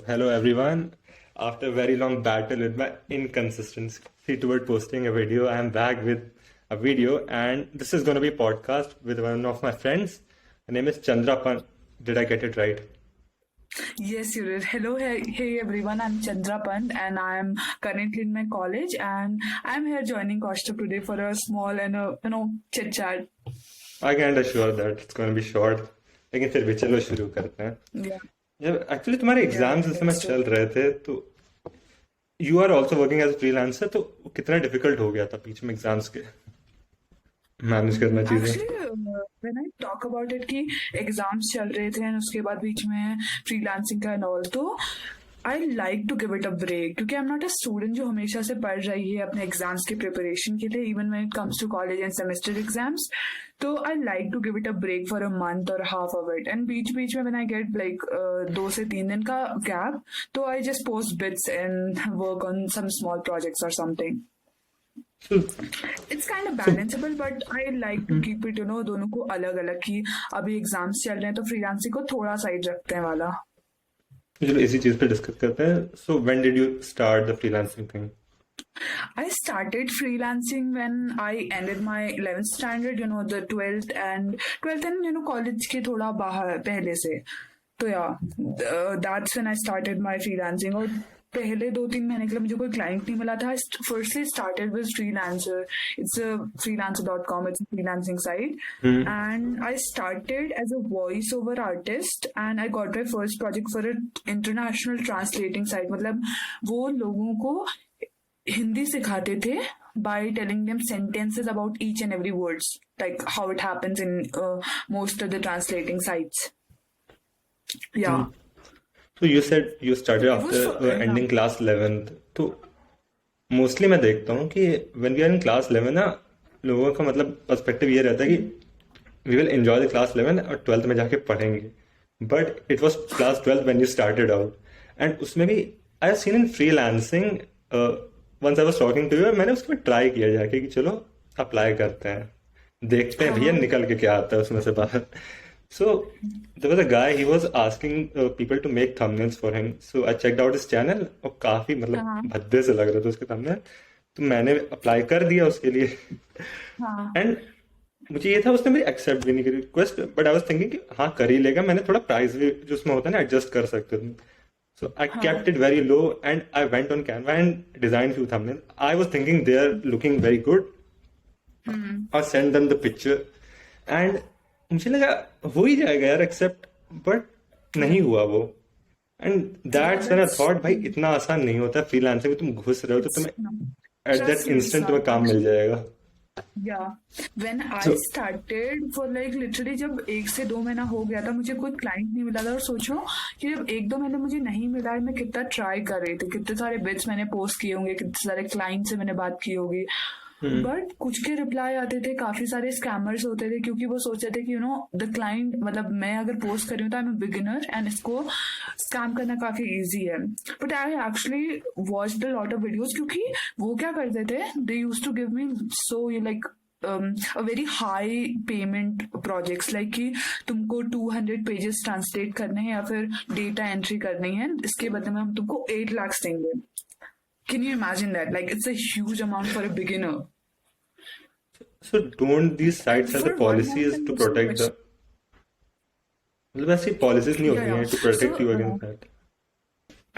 Hello everyone. After a very long battle with my inconsistency toward posting a video, I am back with a video, and this is going to be a podcast with one of my friends. Her name is Chandrapan. Did I get it right? Yes, you did. Hello, hey everyone. I'm Chandra Pant and I'm currently in my college and I'm here joining Kaushik today for a small and chit chat. I can assure that it's going to be short. लेकिन फिर भी चलो शुरू करते हैं. Yeah, जब actually तुम्हारे exams इस समय let's do चल it. रहे थे तो you are also working as freelancer, तो कितना डिफिकल्ट हो गया था बीच में एग्जाम्स के मैनेज करना चीजें. Actually, when I talk about it कि एग्जाम्स चल रहे थे and उसके बाद बीच में फ्रीलांसिंग का and all, तो I like to give it a break क्योंकि I'm not a student जो हमेशा से पढ़ रही है अपने एग्जाम्स की प्रिपरेशन के लिए even when it comes to college and semester exams. तो I like to give it a break for a month or half of it and बीच बीच में when I get like 2 से 3 दिन का gap तो I just post bits and work on some small projects or something. So, It's kind of so balanceable but I like to keep it दोनों को अलग अलग कि अभी एग्जाम्स चल रहे हैं तो फ्रीलांसिंग को थोड़ा साइड रखते हैं वाला. चलो इसी चीज पे डिस्कस करते हैं. So when did you start the freelancing thing? I started freelancing when I ended my 11th standard, the 12th and college के थोड़ा बाहर पहले से. तो that's when I started my freelancing. और पहले 2-3 महीने के लिए मुझे कोई क्लाइंट नहीं मिला था. Firstly started with Freelancer. It's a freelancer.com. It's a freelancing site. And I started as a voiceover artist and I got my first project for an international translating site. मतलब वो लोगों को हिंदी सिखाते थे by telling them sentences about each and every words, like how it happens in most of the translating sites. Yeah. तो you said you started It was after yeah. Ending class 11th. तो mostly मैं देखता हूँ कि when we are in class 11 ना, लोगों का मतलब पर्सपेक्टिव ये रहता है कि we will enjoy the class 11 और 12th में जाके पढ़ेंगे. But it was class 12 when you started out, and उसमें भी I have seen in freelancing. Once I was talking to you, मैंने उसमें ट्राई किया जाके कि चलो अप्लाई करते हैं, देखते हैं भैया हाँ निकल के क्या आता है उसमें से बाहर. So there was a guy, he was asking people to make thumbnails for him. So I checked out his channel और काफी मतलब हाँ भद्दे से लग रहे थे उसके thumbnail. तो मैंने अप्लाई कर दिया उसके लिए. हाँ एंड मुझे ये था उसने मेरी एक्सेप्ट भी नहीं करी request, but I was thinking कि हाँ कर ही लेगा. मैंने थोड़ा प्राइस भी जो उसमें होता है ना एडजस्ट कर सकते थे. So I kept it very low and I went on Canva and designed few thumbnails. I was thinking they are looking very good. I sent them the picture and मुझे लगा हो ही जाएगा यार एक्सेप्ट, बट नहीं हुआ वो. And yeah that's when I that's thought भाई इतना आसान नहीं होता फ्रीलांसिंग में. तुम घुस रहे हो तो तुम्हें no. At that Trust me, it's instant तुम्हें not. काम मिल जाएगा. Yeah, when I so started for like literally जब 1 से 2 महीना हो गया था मुझे कोई क्लाइंट नहीं मिला था. और सोचो कि जब 1-2 महीने मुझे नहीं मिला है मैं कितना ट्राई कर रही थी, कितने सारे बिट्स मैंने पोस्ट किए होंगे, कितने सारे क्लाइंट से मैंने बात की होगी, बट कुछ के रिप्लाई आते थे. काफी सारे स्कैमर्स होते थे क्योंकि वो सोचते थे कि द क्लाइंट मतलब मैं अगर पोस्ट कर रही हूँ तो I am a beginner and इसको स्कैम करना काफी इजी है. But I actually watched a lot of videos क्योंकि वो क्या करते थे, they used to give me so you like a very high payment projects like कि तुमको 200 पेजेस ट्रांसलेट करने हैं या फिर डेटा एंट्री करनी है, इसके बदले में हम तुमको 8 लाख देंगे. Can you imagine that? Like it's a huge amount for a beginner. So don't these sites have the For 1 month policies and to also protect the, question. मतलब ऐसी पॉलिसीज नहीं होती Yeah. हैं to protect So you against that?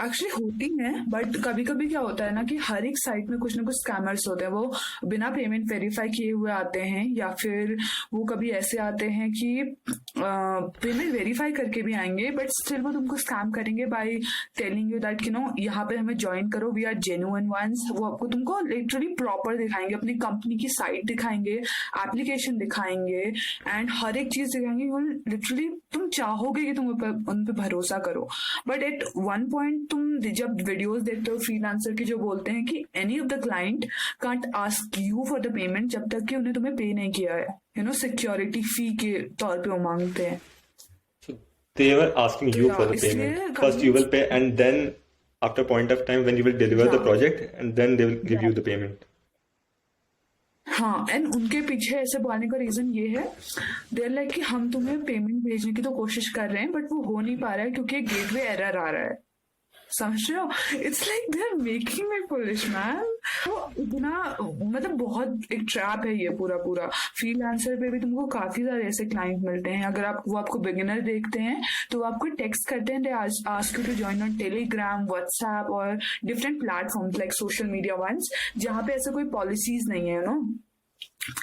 Actually होती है but कभी कभी क्या होता है ना कि हर एक साइट में कुछ ना कुछ स्कैमर्स होते हैं. वो बिना पेमेंट वेरीफाई किए हुए आते हैं या फिर वो कभी ऐसे आते हैं कि पेमेंट वेरीफाई करके भी आएंगे बट स्टिल वो तुमको स्कैम करेंगे बाय टेलिंग यू दैट यहाँ पे हमें ज्वाइन करो, वी आर जेन्युइन वंस. वो आपको तुमको लिटरली प्रॉपर दिखाएंगे, अपनी कंपनी की साइट दिखाएंगे, एप्लीकेशन दिखाएंगे एंड हर एक चीज दिखाएंगे. वो लिटरली तुम चाहोगे कि तुम उन पे भरोसा करो. बट एट वन पॉइंट तुम जब वीडियोस देखते हो फ्रीलांसर की जो बोलते हैं कि any of the client can't ask you for the payment जब तक कि उन्हें तुम्हें पे नहीं किया है. सिक्योरिटी फी के तौर पे वो मांगते हैं. So they were asking तो you for the इसलिए payment. First you कभी will pay and then after a point of time when you will deliver the या project and then they will give या you the payment. हाँ and उनके पीछे ऐसे बोलने का रीजन ये है, देर लाइक कि हम तुम्हें पेमेंट भेजने की तो कोशिश कर रहे हैं बट वो हो नहीं पा रहा है क्योंकि गेटवे एरर आ रहा है. समझ रहे हो? It's like they are making me foolish man. तो इतना मतलब बहुत एक ट्रैप है ये पूरा पूरा। फ्रीलांसर पे भी तुमको काफी सारे ऐसे क्लाइंट मिलते हैं, अगर आप वो आपको बिगिनर देखते हैं तो वो आपको टेक्स्ट करते हैं, they ask you to join on Telegram, WhatsApp और different platforms like social media ones, जहाँ पे ऐसे कोई पॉलिसीज नहीं है, नो,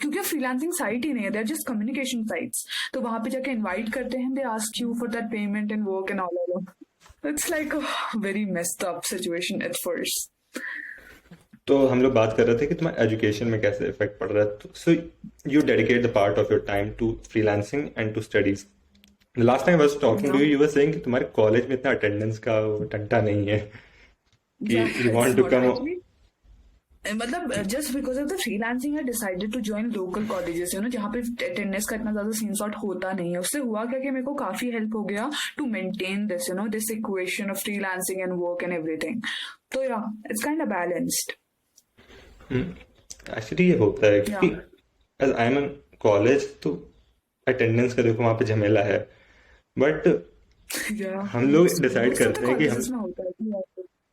क्योंकि फ्रीलांसिंग साइट ही नहीं है, they are just communication sites. तो वहां पे जाके इनवाइट करते हैं, they ask you for that payment and work and all. It's like a very messed up situation at first. तो हम लोग बात कर रहे थे कि तुम्हारे एजुकेशन में कैसे इफेक्ट पड़ रहा है। So you dedicate the part of your time to freelancing and to studies. Last time I was talking to you, you were saying कि तुम्हारे कॉलेज में इतना अटेंडेंस का वो टंटा नहीं है कि यू वांट टू कम। मतलब just because of the freelancing I decided to join local colleges, you know, जहाँ पे अटेंडेंस का इतना ज्यादा सीन सॉर्ट होता नहीं है। उससे हुआ क्या कि मेरे को काफी हेल्प हो गया to maintain this, you know, this equation of freelancing and work and everything. तो yeah it's kind of balanced. Actually ये होता है क्योंकि as I am in college तो अटेंडेंस का देखो वहाँ पे झमेला है, बट हम लोग डिसाइड करते हैं कि हम,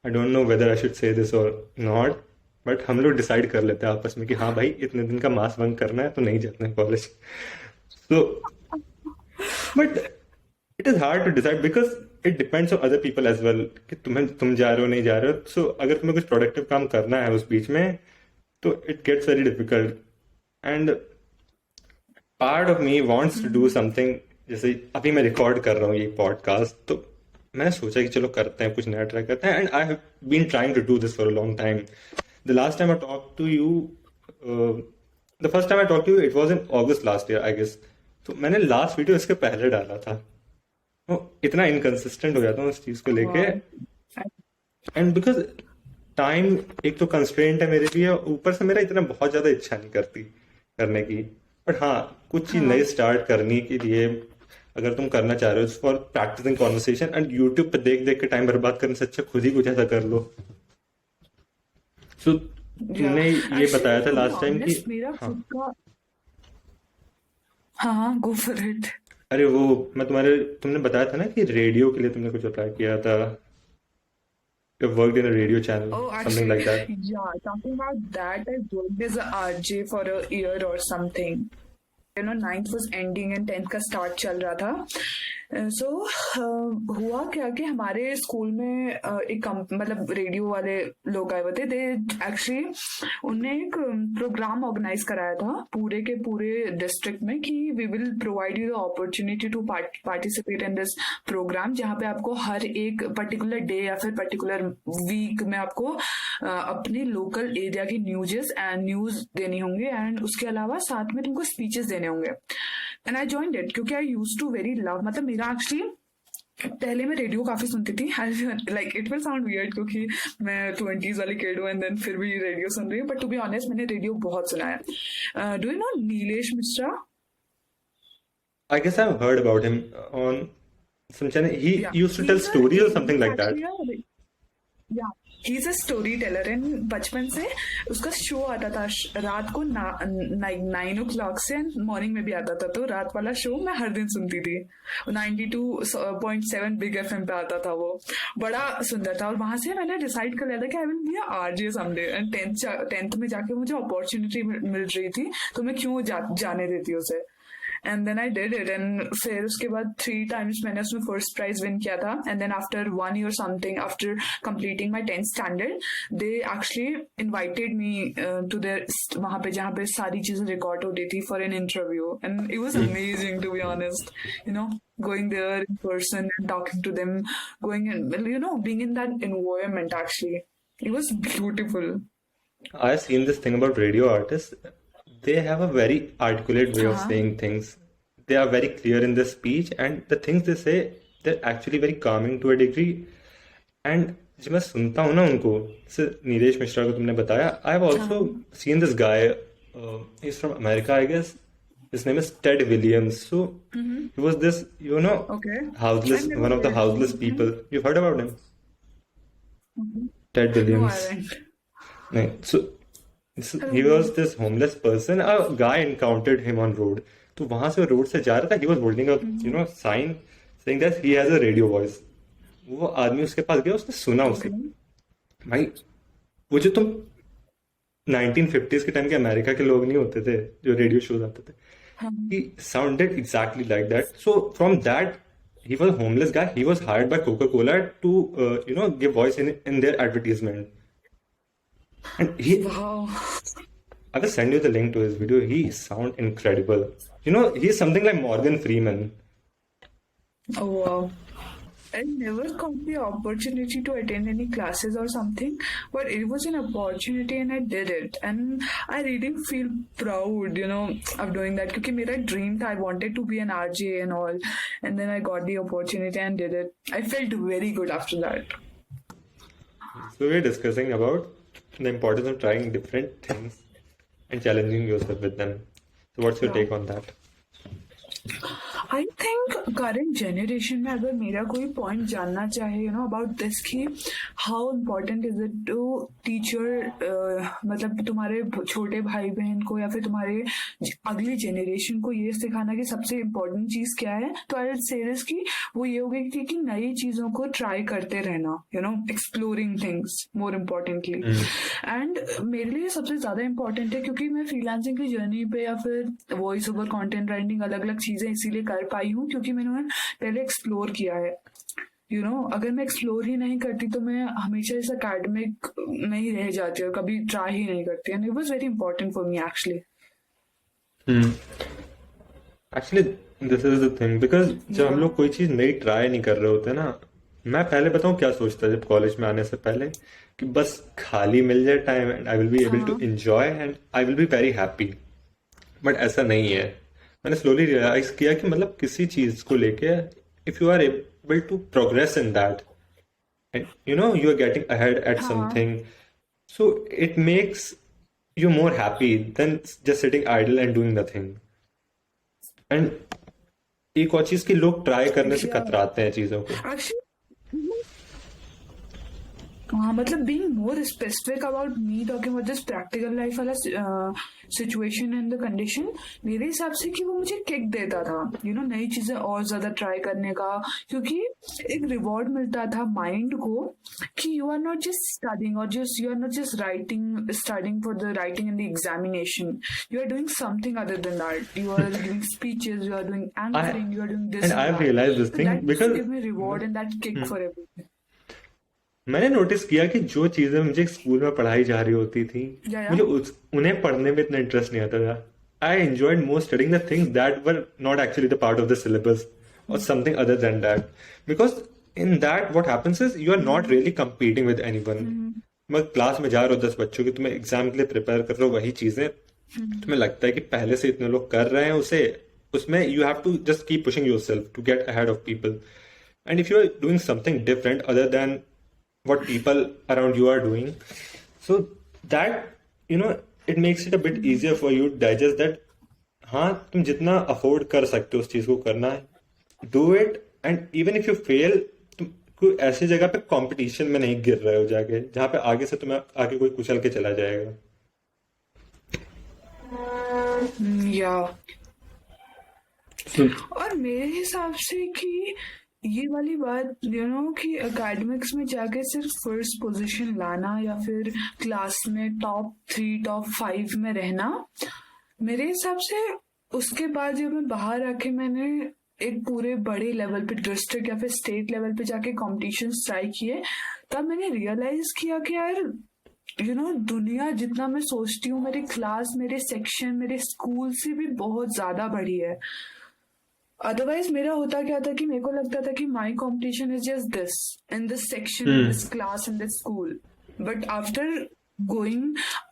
I don't know whether I should say this और नॉट, बट हम लोग डिसाइड कर लेते हैं आपस में कि हाँ भाई इतने दिन का मास बंक करना है तो नहीं जाते हैं college. So but it is hard to decide because it depends on other people as well कि तुम जा रहे हो नहीं जा रहे हो। सो अगर तुम्हें कुछ प्रोडक्टिव काम करना है उस बीच में तो it gets very difficult and part of me wants to do something. जैसे अभी मैं रिकॉर्ड कर रहा हूँ ये पॉडकास्ट, तो मैंने सोचा कि चलो करते हैं, कुछ नया ट्राई करते हैं, and I have been trying to do this for a long time. The last time I talk to you, the first time I talk to you it was in August last year I guess. तो मैंने last video इसके पहले डाला था, तो इतना inconsistent हो जाता हूँ उस चीज को लेके, एंड बिकॉज टाइम एक तो कंस्ट्रेंट है मेरे लिए, ऊपर से मेरा इतना बहुत ज्यादा इच्छा नहीं करती करने की। बट हाँ, कुछ चीज नई स्टार्ट करने के लिए अगर तुम करना चाह रहे हो for practicing conversation, and YouTube पे देख देख के टाइम बर्बाद करने से अच्छा खुद ही कुछ ऐसा कर लो। सो तुमने ये बताया था लास्ट टाइम कि मेरा खुद का, हाँ गो फॉर इट। अरे वो मैं तुमने बताया था ना कि रेडियो के लिए तुमने कुछ अप्लाई किया था, you worked in a radio channel, Oh, something like that. yeah, talking about that, I worked as a RJ for a year or something. You know, 9th was ending and 10th का start चल रहा था। सो हुआ क्या कि हमारे school में एक मतलब रेडियो वाले लोग आए हुए थे। दे एक्चुअली उनने एक प्रोग्राम ऑर्गेनाइज कराया था पूरे के पूरे डिस्ट्रिक्ट में कि we will provide you the opportunity to participate in this program, जहाँ पे आपको हर एक पर्टिकुलर डे या फिर पर्टिकुलर वीक में आपको अपने लोकल एरिया की न्यूज देनी होंगे, एंड उसके अलावा साथ में तुमको स्पीचेस देने होंगे। एंड आई जॉइंड इट क्योंकि I used to very love, मतलब मेरा एक्चुअली पहले मैं रेडियो काफी सुनती थी, like it will sound weird क्योंकि मैं 20s वाली किड हूँ एंड देन फिर भी रेडियो सुन रही हूँ, बट टू बी ऑनेस्ट मैंने रेडियो बहुत सुना है। Do you know Nilesh Mishra? I guess I've heard about him on some channel. He used to tell stories or something like that. Yeah, he's a storyteller and बचपन से उसका show आता था रात को 9 o'clock से, मॉर्निंग में भी आता था। तो रात वाला शो मैं हर दिन सुनती थी, 92.7 बिग एफएम पे आता था, वो बड़ा सुंदर था। और वहां से मैंने डिसाइड कर लिया था कि आई will be a RJ someday, and 10th में जाके मुझे अपॉर्चुनिटी मिल रही थी तो मैं क्यों जाने देती उसे। And then I did it, and फिर उसके बाद 3 times मैंने उसमें फर्स्ट प्राइज विन किया था। And then after 1 year something, after completing my 10th standard, they actually invited me to there, वहां पे जहाँ पे सारी चीजें रिकॉर्ड होती थी, for an interview, and it was amazing to be honest, you know, going there in person and talking to them, going and, you know, being in that environment, actually it was beautiful. I've seen this thing about radio artists. They have a very articulate way of saying things. They are very clear in their speech, and the things they say, they're actually very calming to a degree. And जब मैं सुनता हूँ ना उनको, जैसे नीलेश मिश्रा को तुमने बताया, I've also seen this guy. He's from America, I guess. His name is Ted Williams. So he was this, you know, houseless, one of the houseless people. You've heard about him? Ted Williams. No, I haven't. No. So he was this homeless person. A guy encountered him on road. तो वहां से road से जा रहा था. He was holding a sign saying that he has a radio voice. वो आदमी उसके पास गया, उसने सुना उसे। ओके। भाई वो जो तुम 1950s के टाइम के अमेरिका के लोग नहीं होते थे जो रेडियो शोज आते थे, हाँ। he sounded exactly like that. So from that, he was a homeless guy. He was hired by Coca-Cola to give voice in their advertisement. And वाह। I will send you the link to his video. He sound incredible. He's something like Morgan Freeman. Oh, wow. I never got the opportunity to attend any classes or something, but it was an opportunity and I did it. And I really feel proud, of doing that. Because my dream tha, I wanted to be an RJ and all. And then I got the opportunity and did it. I felt very good after that. So we're discussing about the importance of trying different things and challenging yourself with them. So what's your Yeah. take on that? I think current generation में अगर मेरा कोई point जानना चाहे about this कि how important is it to teacher, मतलब तुम्हारे छोटे भाई बहन को या फिर तुम्हारे अगली जनरेशन को ये सिखाना कि सबसे इम्पोर्टेंट चीज क्या है, तो आई विल से दिस कि वो ये होगी कि नई चीजों को ट्राई करते रहना, exploring things more importantly. And मेरे लिए सबसे ज्यादा इम्पोर्टेंट है क्योंकि मैं फ्रीलांसिंग की जर्नी पे या फिर वॉइस ओवर कंटेंट राइटिंग अलग अलग चीजें इसीलिए कर पाई हूँ क्योंकि मैंने पहले एक्सप्लोर किया है। अगर मैं एक्सप्लोर ही नहीं करती तो मैं हमेशा इस अकेडमिक में ही रह जाती और कभी ट्राई ही नहीं करती। And it was very important for me actually. Actually this is the thing, because जब हम लोग कोई चीज नई ट्राई नहीं कर रहे होते ना, मैं पहले बताऊं क्या सोचता जब कॉलेज में आने से पहले, कि बस खाली मिल जाए time and I will be able to enjoy and I will be very happy. But ऐसा नहीं है। मैंने स्लोली रियलाइज किया कि मतलब किसी चीज को लेके if you are able to progress in that and you are getting ahead at something, so it makes you more happy than just sitting idle and doing nothing. And एक और चीज कि लोग ट्राई करने से कतराते हैं चीजों को। हाँ, मतलब being more specific about me talking about this practical life वाला situation and the condition, मेरे हिसाब से कि वो मुझे किक देता था नई चीजें और ज्यादा ट्राई करने का, क्योंकि एक रिवॉर्ड मिलता था माइंड को कि you are not just studying और you are not just writing studying for the writing and the examination, you are doing something other than that, you are giving speeches, you are doing anchoring, you are doing this and I've realized this thing that because give me reward and that kick for everything. मैंने notice किया कि जो चीजें मुझे school में पढ़ाई जा रही होती थी, मुझे उन्हें पढ़ने में इतना इंटरेस्ट नहीं आता था। I enjoyed more studying the things that were not actually the part of the syllabus और something other than that, because in that what happens is you are not really competing with anyone. मैं class में जा रहा हूँ 10 बच्चों की, तुम्हें exam के लिए प्रिपेयर कर रहे हो, वही चीजें तुम्हें लगता है कि पहले से इतने लोग कर रहे हैं उसे, उसमें you have to just keep pushing yourself to get ahead of people. And if you are doing something different other than what people around you are doing, so that it makes it a bit easier for you to digest that हाँ तुम जितना afford कर सकते हो उस चीज को करना है, do it, and even if you fail तुम कोई ऐसी जगह पे कंपटीशन में नहीं गिर रहे हो जाके जहाँ पे आगे से तुम्हें आगे कोई कुचल के चला जाएगा। या और मेरे हिसाब से कि ये वाली बात कि एकेडमिक्स में जाके सिर्फ फर्स्ट पोजीशन लाना या फिर क्लास में टॉप 3 टॉप 5 में रहना, मेरे हिसाब से उसके बाद जब मैं बाहर आके मैंने एक पूरे बड़े लेवल पे डिस्ट्रिक्ट या फिर स्टेट लेवल पे जाके कॉम्पिटिशन्स ट्राई किए, तब मैंने रियलाइज किया कि यार दुनिया जितना मैं सोचती हूँ मेरी क्लास, मेरे सेक्शन, मेरे स्कूल से भी बहुत ज्यादा बड़ी है। अदरवाइज मेरा होता क्या था कि मेरे को लगता था कि my competition is just this in this section, in this class, in this school, but after going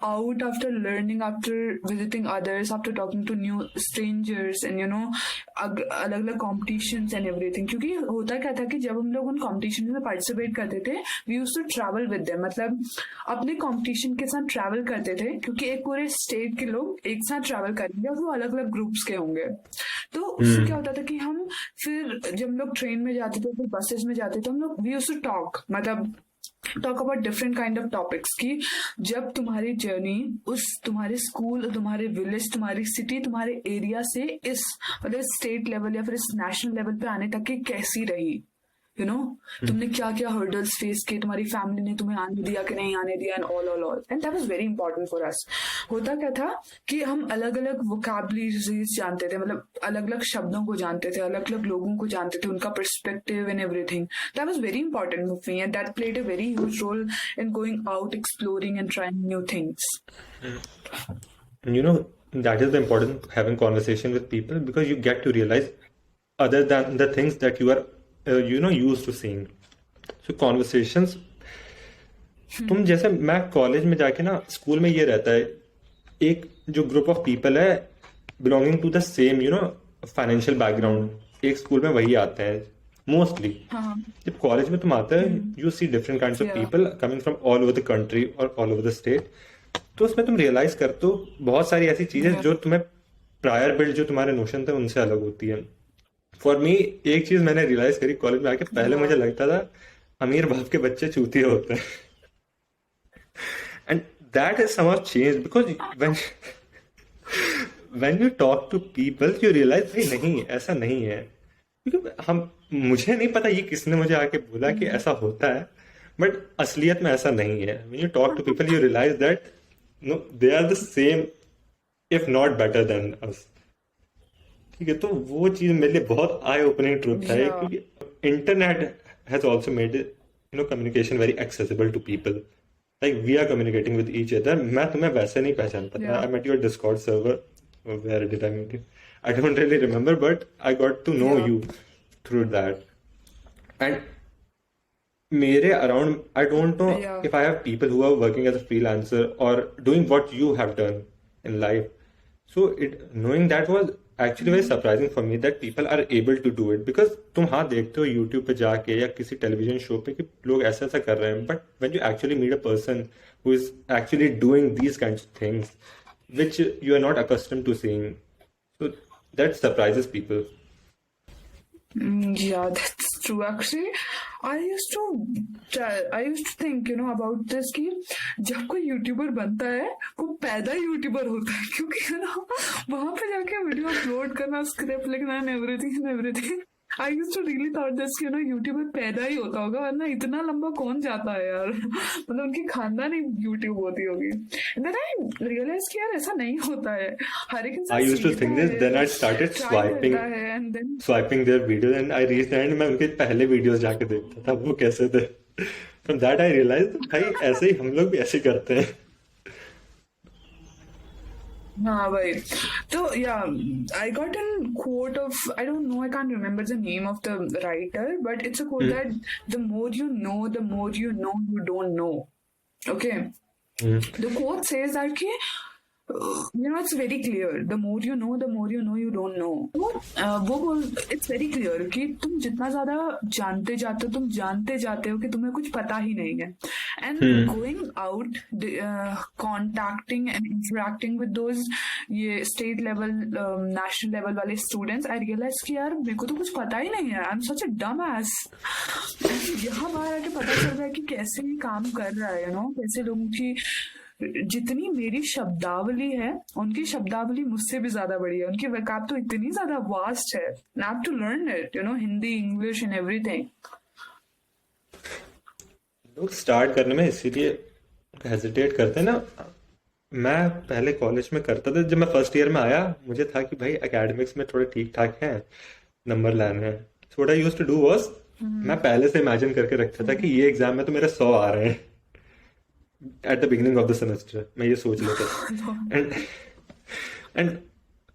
out, after learning, after visiting others, after talking to new strangers and अलग अलग competitions and everything, क्योंकि होता क्या था कि जब हम लोग उन competitions में participate करते थे, we used to travel with them, मतलब अपने competition के साथ travel करते थे, क्योंकि एक पूरे state के लोग एक साथ travel करेंगे और वो अलग अलग groups के होंगे। तो उससे क्या होता था कि हम फिर जब हम लोग ट्रेन में जाते थे, फिर बसेस में जाते थे, हम लोग we used to talk, मतलब talk about different kind of topics की जब तुम्हारी जर्नी उस तुम्हारे स्कूल, तुम्हारे विलेज, तुम्हारी सिटी, तुम्हारे एरिया से इस मतलब स्टेट लेवल या फिर इस नेशनल लेवल पे आने तक की कैसी रही, यू नो, तुमने क्या क्या हर्डल्स फेस किए, तुम्हारी फैमिली ने तुम्हें आने दिया कि नहीं आने दिया, and all and that was very important for us. होता क्या था कि हम अलग अलग वोकैबुलरीज जानते थे, मतलब अलग अलग शब्दों को जानते थे, अलग अलग लोगों को जानते थे, उनका perspective and everything. That was very important for me, and that played a very huge role in going out, exploring, and trying new things. You know, that is the important having conversation with people, because you get to realize other than the things that you are used to seeing. So conversations, तुम जैसे मैं college में जाके ना, school में ये रहता है, एक जो ग्रुप ऑफ पीपल है belonging to the same financial background, एक स्कूल में वही आते हैं मोस्टली। जब कॉलेज में तुम आते हैं, you see different kinds of people coming from all over the country और ऑल ओवर द स्टेट। तो उसमें तुम रियलाइज करते हो बहुत सारी ऐसी चीजें जो तुम्हें प्रायर बिल्ड जो तुम्हारे नोशन थे उनसे अलग होती है। फॉर मी एक चीज मैंने रियलाइज करी कॉलेज में आके, पहले मुझे लगता था अमीर बाप के बच्चे चूतिए होते हैं, and that is somehow change, because when you talk to people you realize भाई नहीं, ऐसा नहीं है। क्योंकि मुझे नहीं पता ये किसने मुझे आके बोला कि ऐसा होता है, बट असलियत में ऐसा नहीं है। When you talk to people you realize that no, they are the same if not better than us. ठीक है, तो वो चीज मेरे लिए बहुत आई ओपनिंग ट्रूथ है, क्योंकि internet has also made communication very accessible to people. Like we are communicating with each other. मैं तुम्हें वैसे नहीं पहचानता था। I met your Discord server, where did I meet you? I don't really remember, but I got to know you through that. And mere around, I don't know if I have people who are working as a freelancer or doing what you have done in life. So knowing that was actually very surprising for me, that people are able to do it. Because तुम हाँ देखते हो YouTube पे जाके या किसी television show पे कि लोग ऐसा ऐसा कर रहे हैं, but when you actually meet a person who is actually doing these kinds of things, which you are not accustomed to seeing, so that surprises people. Yeah, that's true. Actually, I used to think, about this कि जब कोई YouTuber बनता है वो पैदा YouTuber होता है, क्योंकि वहां पे जाके वीडियो अपलोड करना, स्क्रिप्ट लिखना and everything. I used to really thought this YouTuber पैदा ही होता होगा, वरना इतना लंबा कौन जाता है यार। मतलब उनकी खानदान ही यूट्यूब होती होगी। And then I realized कि यार ऐसा नहीं होता है, हर एक इंसान I used to think this, then I started swiping their videos, and I reached the end, मैं उनके पहले वीडियोस जाके देखता था वो कैसे थे। From that I realized भाई ऐसे ही हम लोग भी ऐसे करते हैं। हाँ भाई, तो I got a quote of, I don't know, I can't remember the name of the writer, but it's a quote that the more you know, the more you know you don't know. Okay. The quote says that कि it's very clear, the more you know you don't know. वो it's very clear कि तुम जितना ज्यादा जानते जाते हो, तुम जानते जाते हो कि तुम्हें कुछ पता ही नहीं है। And going out, contacting and interacting with those ये state level, national level वाले students, I realized कि यार मेरे को तो कुछ पता ही नहीं है। I'm such a dumbass. यहाँ बाहर आके पता चल रहा है कि कैसे ये काम कर रहा है, कैसे लोगों की, जितनी मेरी शब्दावली है उनकी शब्दावली मुझसे भी ज्यादा बड़ी है, उनकी वकाब तो इतनी ज्यादा वास्ट है। I have to learn it, Hindi, English and everything. लोग स्टार्ट करने में इसीलिए हेजिटेट करते हैं ना। मैं पहले कॉलेज में करता था, जब मैं फर्स्ट ईयर में आया मुझे था कि भाई एकेडमिक्स में थोड़े ठीक ठाक हैं, नंबर लाने हैं। So what I used to do was, मैं पहले से इमेजिन करके रखता था कि ये एग्जाम में तो मेरे 100 आ रहे हैं at the beginning of the semester. मैं ये सोच लेता था, एंड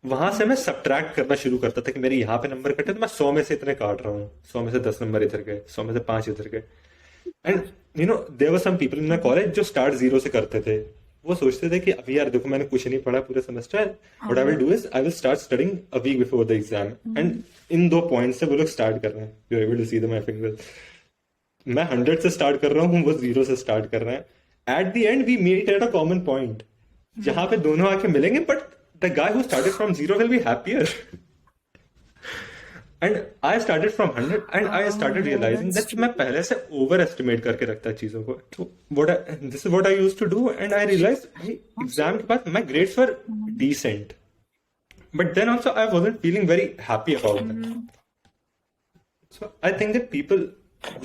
वहां से मैं सब्ट्रैक्ट करना शुरू करता था कि मेरे यहाँ पे नंबर कटे तो मैं 100 में से इतने काट रहा हूँ, 100 में से 10 नंबर इधर गए, 100 में से 5 इधर गए। And there were some people in my college जो स्टार्ट 0 से करते थे। वो सोचते थे कि अभी यार देखो मैंने कुछ नहीं पढ़ा पूरे semester, what I will do is I will start studying a week before the exam. And in 2 point से वो लोग स्टार्ट कर रहे हैं। You are able to see the my fingers. मैं 100 से स्टार्ट कर रहा हूँ, वो 0 से स्टार्ट कर रहे हैं। At the end, we meet at a common point, जहां पे दोनों आके मिलेंगे, but the guy who started from 0 will be happier. And I started from 100, and I started realizing that मैं पहले से overestimate करके रखता चीजों को। So this is what I used to do, and I realized exam के बाद my grades were decent, but then also I wasn't feeling very happy about them. So I think that people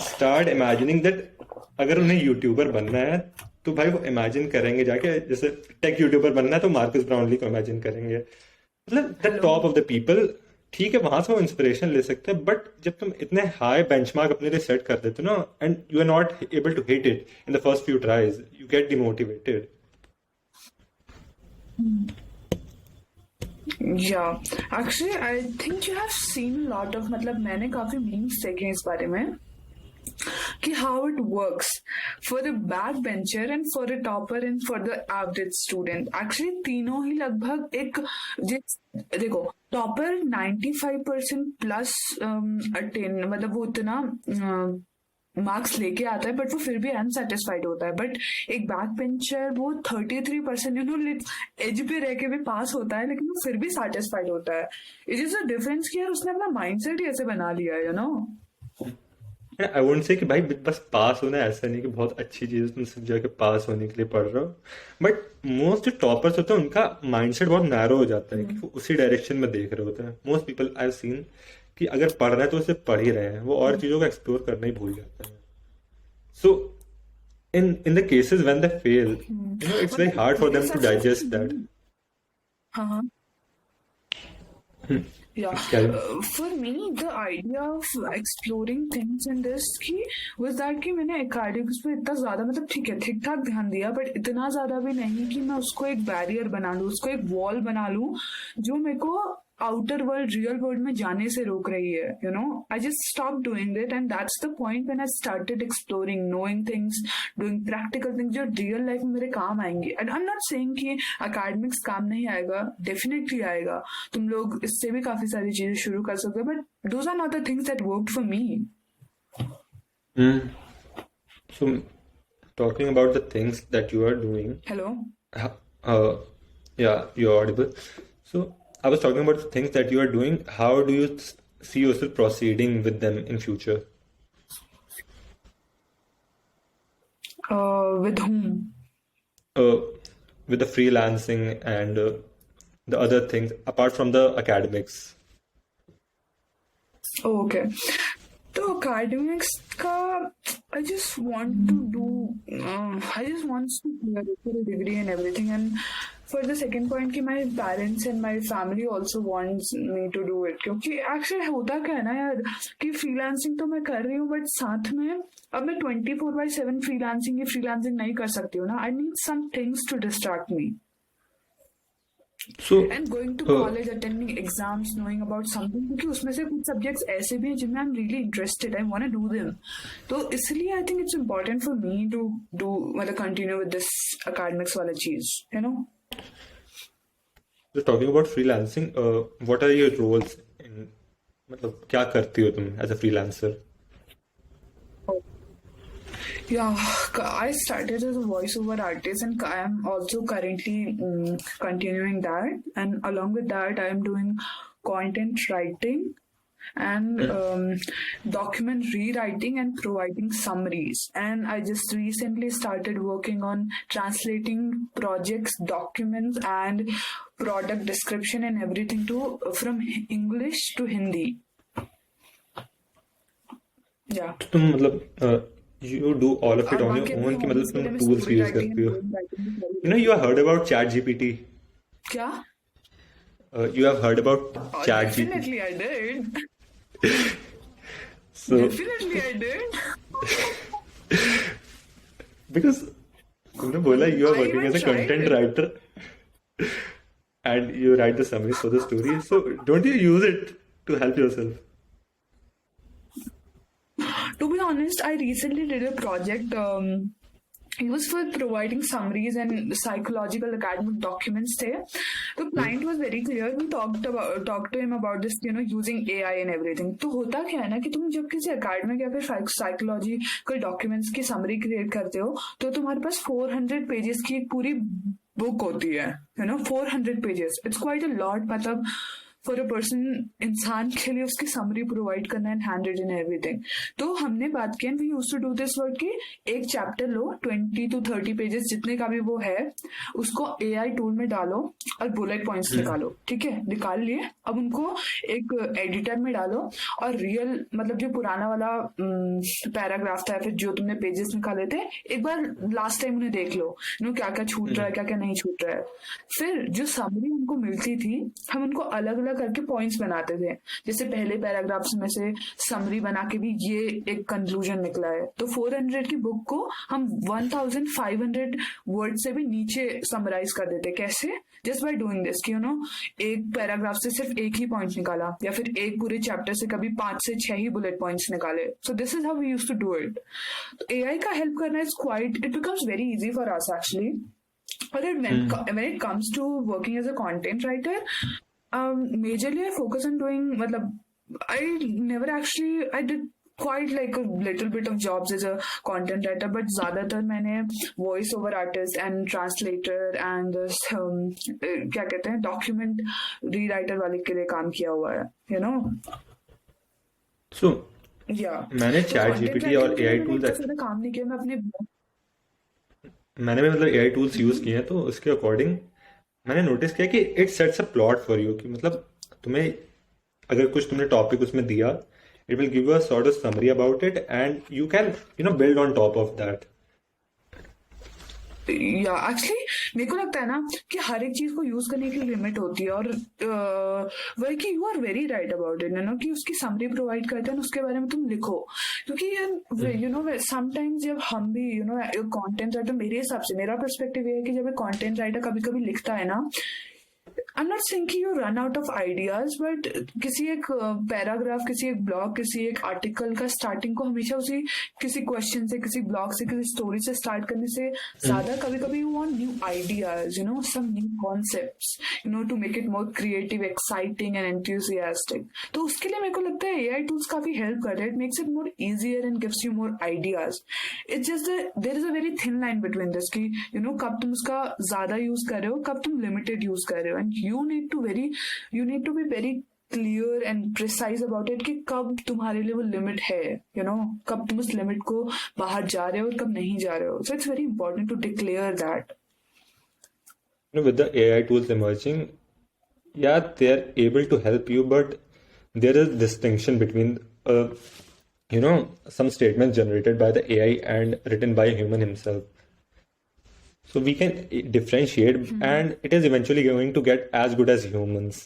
start imagining that अगर उन्हें YouTuber बनना है तो भाई वो imagine करेंगे जाके, जैसे टेक यूट्यूबर बनना है तो मार्कस ब्राउनली को इमेजिन करेंगे, मतलब the hello. Top of the people. ठीक है, वहां से वो इंस्पिरेशन ले सकते हैं, बट जब तुम इतने हाई बेंचमार्क अपने लिए सेट कर देते हो ना, and you are not able to hit it in the first few tries, you get demotivated. Yeah, actually I think you have seen a lot of, मतलब मैंने काफी मीम्स देखे हैं इस बारे में कि how it works for a backbencher and for a topper and for the average student. Actually तीनों ही लगभग एक, देखो टॉपर 95% प्लस अटेन, मतलब वो इतना मार्क्स लेके आता है बट वो फिर भी अनसेटिस्फाइड होता है। बट एक बैक बेंचर वो 33% एज पे रह के भी पास होता है लेकिन वो फिर भी सेटिस्फाइड होता है। इट इज अ डिफरेंस कि यार उसने अपना माइंडसेट ही ऐसे बना लिया है, you know. I won't say कि भाई बस पास होना है, ऐसा नहीं कि बहुत अच्छी चीज है, तुम सिर्फ जाके पास होने के लिए पढ़ रहे हो। बट मोस्ट जो टॉपर्स होते हैं उनका माइंडसेट बहुत नैरो हो जाता है कि वो उसी डायरेक्शन में देख रहे होते हैं। Most people I have scene कि अगर पढ़ रहे हैं तो सिर्फ पढ़ ही रहे हैं, वो और चीजों को एक्सप्लोर करना ही भूल जाते हैं। सो in the cases when they fail, it's very hard for मेरे them to साथ सिर्फ digest that. हाँ हाँ Yeah. क्या For me, the idea of exploring things in this की was that कि मैंने academics पे इतना ज्यादा, मतलब ठीक है ठीक ठाक ध्यान दिया बट इतना ज्यादा भी नहीं कि मैं उसको एक बैरियर बना लूँ, उसको एक वॉल बना लूँ जो मेरे को आउटर वर्ल्ड रियल वर्ल्ड में जाने से रोक रही है, you know. I just stop doing it and that's the point when I started exploring, knowing things, doing practical things जो रियल लाइफ में मेरे काम आएंगे। And I am not saying कि एकेडमिक्स काम नहीं आएगा, डेफिनेटली आएगा, तुम लोग इससे भी काफी सारी चीजें शुरू कर सकते हो, but those are not the things that worked for me. Hmm. So, talking about the things that you are doing, hello. uh, yeah, you're audible. So, I was talking about the things that you are doing. How do you see yourself proceeding with them in future? With whom? Uh, with the freelancing and the other things apart from the academics. Okay, तो academics का I just want to do, I just want to clear it for a degree and everything, and for the second point कि my parents and my family also wants me to do it, क्योंकि actually होता क्या है ना यार कि freelancing तो मैं कर रही हूँ बट साथ में अब मैं 24/7 freelancing नहीं कर सकती हूँ ना। I need some things to distract me. So, And going to college, attending exams, knowing about something, क्योंकि उसमें से कुछ सब्जेक्ट्स ऐसे भी हैं जिनमें I'm really interested, I want to do them. तो इसलिए I think it's important for me to do, मतलब continue with this academics वाला चीज, you know. just talking about freelancing, what are your roles in, मतलब क्या करती हो तुम as a freelancer? Yeah, I started as a voiceover artist and I am also currently continuing that. And along with that, I am doing content writing and document rewriting and providing summaries. And I just recently started working on translating projects, documents, and product description and everything to from English to Hindi. Yeah. तो तुम मतलब you do all of it on your own कि मतलब तुम tools भी use करती हो? You know, you have heard about ChatGPT. क्या? You have heard about ChatGPT. Definitely I did. So, Definitely I did. because तुमने बोला you are I working even as a tried content it. writer and you write the summaries for the story. So, don't you use it to help yourself? To be honest, I recently did a project. It was for providing summaries and psychological academic documents there. The client was very clear. We talked to him about this, you know, using AI and everything. तो होता क्या है ना कि तुम जब किसी academic या फिर psychological documents की summary create करते हो तो तुम्हारे पास 400 pages की एक पूरी book होती है, you know, 400 pages. It's quite a lot. मतलब फॉर अ पर्सन, इंसान के लिए उसकी समरी प्रोवाइड करना एंड हैंड रिटन एवरीथिंग। तो हमने बात की and we used to do this work कि एक चैप्टर लो 20 to 30 पेजेस जितने का भी वो है, उसको एआई टूल में डालो और बुलेट पॉइंट्स निकालो, ठीक है, निकाल लिए। अब उनको एक एडिटर में डालो और रियल मतलब जो पुराना वाला पैराग्राफ था या फिर जो तुमने पेजेस निकाले थे, एक बार लास्ट टाइम उन्हें देख लो, क्या क्या छूट रहा है, क्या क्या नहीं छूट रहा है। फिर जो समरी हमको मिलती थी, हम उनको अलग अलग करके पॉइंट्स बनाते थे। जैसे पहले पैराग्राफ्स में से समरी बना के भी ये एक कंक्लूजन निकला है, तो 400 की बुक को हम 1500 वर्ड से भी नीचे समराइज कर देते। कैसे? जस्ट बाय डूइंग दिस कि एक पैराग्राफ से सिर्फ एक ही पॉइंट निकाला या फिर एक पूरे चैप्टर से कभी 5 से 6 ही बुलेट पॉइंट्स निकाले। So this is how we used to do it. AI का हेल्प करना is quite, it becomes very easy for us actually. But when it comes to working as a content writer, majorly I focus on doing, I did quite like a little bit of jobs as a content writer, but ज़्यादातर मैंने voice over artist and translator and क्या कहते हैं document rewriter वाले के लिए काम किया हुआ है, So yeah. मैंने तो चैट content जीपीटी writing और के लिए एआई मैंने टूल्स इतना ज़्यादा काम नहीं किया। मैं अपने मैंने भी मतलब एआई टूल्स यूज किए हैं, तो उसके अकॉर्डिंग मैंने नोटिस किया कि it sets a plot for you, कि मतलब तुम्हें अगर कुछ तुमने टॉपिक उसमें दिया, it will give you a sort of summary about it and you can build on top of that. या एक्चुअली मेरे को लगता है ना कि हर एक चीज को यूज करने की लिमिट होती है, और वही कि you are very right about it, कि उसकी समरी प्रोवाइड करते हैं उसके बारे में तुम लिखो। क्योंकि समटाइम्स जब हम भी कंटेंट राइटर, मेरे हिसाब से मेरा पर्सपेक्टिव ये है कि जब एक कंटेंट राइटर कभी कभी लिखता है ना, आई एम नॉट सेइंग कि you run out of ideas, but किसी एक पैराग्राफ, किसी एक ब्लॉग, किसी एक आर्टिकल का स्टार्टिंग को हमेशा उसी किसी क्वेश्चन से, किसी ब्लॉग से, किसी स्टोरी से स्टार्ट करने से ज्यादा कभी कभी you want new ideas, some new concepts, to make it more creative, exciting and enthusiastic. तो उसके लिए मेरे को लगता है एआई टूल्स काफी हेल्प कर रहे हैं। It makes it more easier and gives you more ideas. It's just there is a very thin line between this कि कब तुम उसका ज्यादा यूज कर रहे हो, कब तुम लिमिटेड यूज कर रहे हो, and you need to be very clear and precise about it कि कब तुम्हारे लिए वो लिमिट है, कब तुम उस लिमिट को बाहर जा रहे हो और कब नहीं जा रहे हो। So it's very important to declare that. With the AI tools emerging, yeah, they are able to help you, but there is distinction between some statements generated by the AI and written by a human himself. So we can differentiate, and it is eventually going to get as good as humans.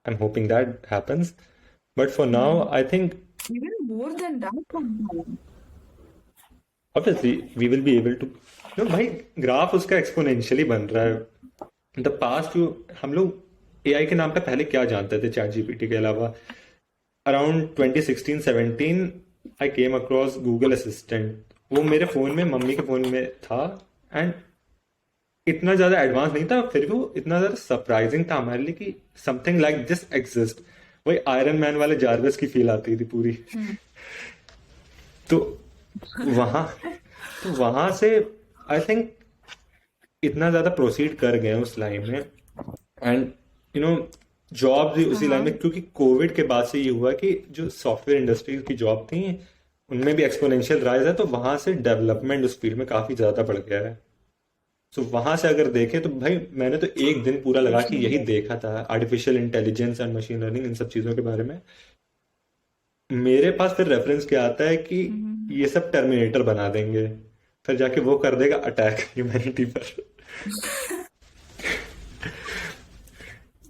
I'm hoping that happens. But for now, I think Even more than that sometimes. obviously we will be able to, भाई graph उसका exponentially बन रहा है। In the past हम लोग AI के नाम पे पहले क्या जानते थे चैट जीपीटी के अलावा? अराउंड 2016-17 आई केम अक्रॉस गूगल असिस्टेंट। वो मेरे फोन में, मम्मी के फोन में था, एंड इतना ज्यादा एडवांस नहीं था, फिर भी वो इतना ज्यादा सरप्राइजिंग था हमारे लिए कि समथिंग लाइक दिस एग्जिस्ट। वही आयरन मैन वाले जार्विस की फील आती थी पूरी। तो वहां से आई थिंक इतना ज्यादा प्रोसीड कर गए उस लाइन में, एंड जॉब भी उसी लाइन में, क्योंकि कोविड के बाद से ये हुआ कि जो सॉफ्टवेयर इंडस्ट्री की जॉब थी उनमें भी एक्सपोनेंशियल राइज है, तो वहां से डेवलपमेंट उस फील्ड में काफी ज्यादा बढ़ गया है। सो वहां से अगर देखें तो भाई मैंने तो एक दिन पूरा लगा कि यही देखा था, artificial intelligence and machine learning, इन सब चीजों के बारे में। मेरे पास फिर रेफरेंस क्या आता है कि ये सब टर्मिनेटर बना देंगे, फिर जाके वो कर देगा अटैक ह्यूमैनिटी पर।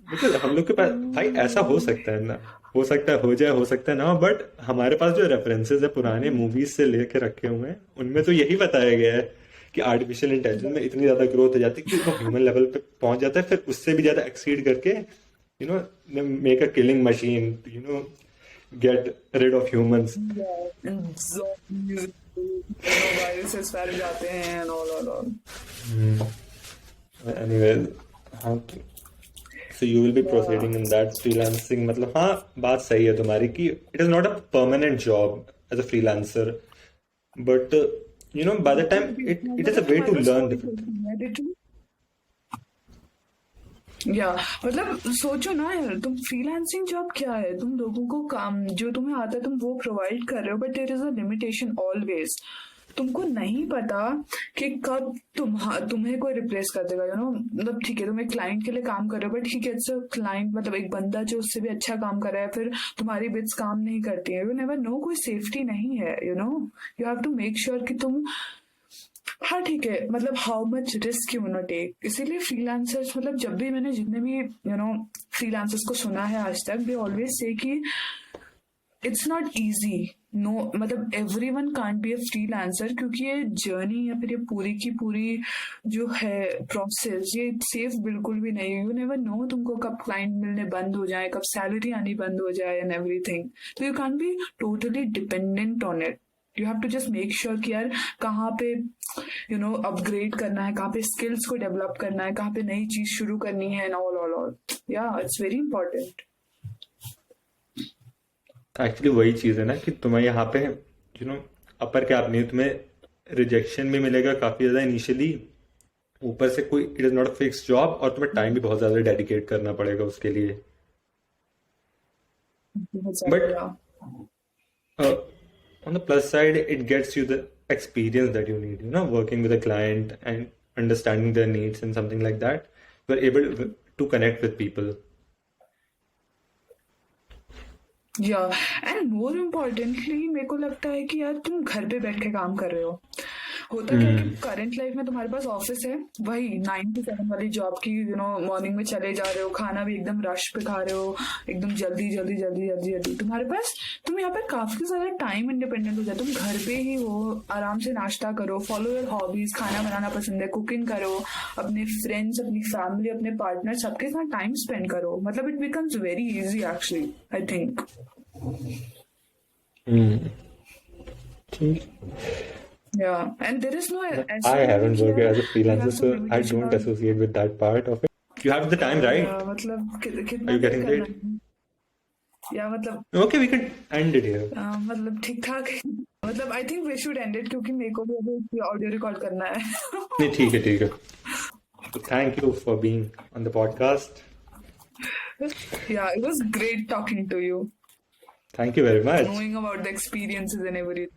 मतलब हम लोग के पास भाई ऐसा हो सकता है ना, हो सकता है हो जाए, हो सकता है ना, बट हमारे पास जो रेफरेंसेस है पुराने मूवीज से लेके रखे हुए हैं, उनमें तो यही बताया गया है कि आर्टिफिशियल इंटेलिजेंस में इतनी ज्यादा ग्रोथ हो जाती है कि वो ह्यूमन लेवल पे पहुंच जाता है, फिर उससे भी ज्यादा एक्सीड करके make a killing machine, get rid of humans. Viruses फैल जाते हैं and all. Anyways, हाँ, so you will be proceeding in that freelancing। मतलब हाँ, बात सही है तुम्हारी कि it is not a permanent job as a freelancer, but by the time it is a way to learn different things। या मतलब सोचो ना यार, तुम फ्रीलांसिंग जॉब क्या है, तुम लोगों को काम जो तुम्हें आता है तुम वो प्रोवाइड कर रहे हो, but there is a limitation always. तुमको नहीं पता कि कब तुम्हें कोई रिप्लेस कर देगा, मतलब ठीक है तुम एक क्लाइंट के लिए काम कर रहे हो, बट ठीक है इट्स अ क्लाइंट, मतलब एक बंदा जो उससे भी अच्छा काम कर रहा है, फिर तुम्हारी बिट्स काम नहीं करती है, यू नेवर नो, कोई सेफ्टी नहीं है, you have to make sure कि तुम, हाँ ठीक है, मतलब how much risk you know take. इसीलिए फ्रीलांसर्स, मतलब जब भी मैंने जितने भी फ्रीलांसर्स को सुना है आज तक, दे ऑलवेज से कि इट्स नॉट इजी, नो, मतलब every one can't be a freelancer, क्योंकि ये जर्नी या फिर ये पूरी की पूरी जो है प्रोसेस, ये सेफ बिल्कुल भी नहीं है। यू नेवर नो तुमको कब क्लाइंट मिलने बंद हो जाए, कब सैलरी आनी बंद हो जाए एंड एवरीथिंग। तो you can't be totally dependent on it. You have to just make sure कि यार कहाँ पे अपग्रेड करना है, कहाँ पे स्किल्स को डेवलप करना है, कहाँ पे नई चीज शुरू करनी है, एंड ऑल या इट्स वेरी इंपॉर्टेंट। एक्चुअली वही चीज़ है ना कि तुम्हें यहाँ पे अपर कैप नहीं, तुम्हें रिजेक्शन भी मिलेगा काफ़ी ज़्यादा इनिशियली, ऊपर से कोई it is not a fix job, और तुम्हें टाइम भी बहुत ज़्यादा डेडिकेट करना पड़ेगा उसके लिए। But on the plus side, it gets you the experience that you need, working with a client and understanding their needs and something like that. You're able to connect with people. या and more importantly मेरे को लगता है कि यार तुम घर पे बैठ के काम कर रहे हो। होता क्या है कि करंट लाइफ में तुम्हारे पास ऑफिस है, वही 9 to 7 वाली जॉब की, मॉर्निंग में चले जा रहे हो, खाना भी एकदम रश पे खा रहे हो, एकदम जल्दी जल्दी जल्दी जल्दी जल्दी। तुम्हारे पास, तुम यहाँ पे काफी ज्यादा टाइम इंडिपेंडेंट हो जाए, तुम घर पे ही हो, आराम से नाश्ता करो, फॉलो योर हॉबीज, खाना बनाना पसंद है, कुकिंग करो, अपने फ्रेंड्स, अपनी फैमिली, अपने पार्टनर, सबके साथ टाइम स्पेंड करो। मतलब it becomes very easy actually, I think. ठीक। Yeah, and there is no I haven't worked as a freelancer, so I limitation don't on, associate with that part of it. You have the time, right? मतलब Are कितना you there getting करना late? है, या मतलब Okay, we can end it here. मतलब ठीक ठाक है। मतलब I think we should end it, क्योंकि मेरे को भी अभी ऑडियो रिकॉर्ड करना है। नहीं, ठीक है, ठीक है. So thank you for being on the podcast. Yeah, it was great talking to you, Thank you very much. knowing about the experiences and everything.